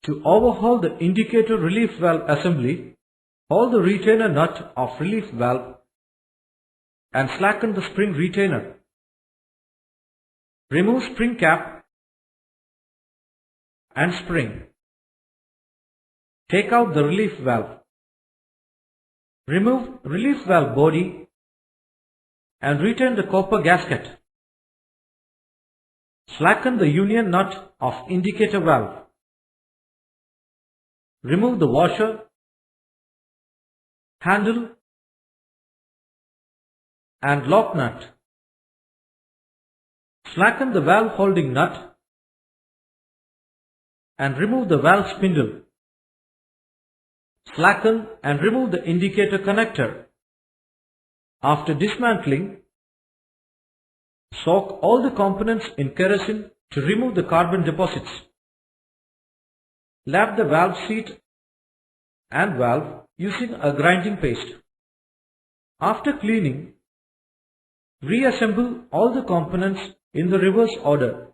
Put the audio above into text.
To overhaul the indicator relief valve assembly, hold the retainer nut of relief valve and slacken the spring retainer. Remove spring cap and spring. Take out the relief valve. Remove relief valve body and return the copper gasket. Slacken the union nut of indicator valve. Remove the washer, handle and lock nut. Slacken the valve holding nut and remove the valve spindle. Slacken and remove the indicator connector. After dismantling, soak all the components in kerosene to remove the carbon deposits. Lap the valve seat and valve using a grinding paste. After cleaning, reassemble all the components in the reverse order.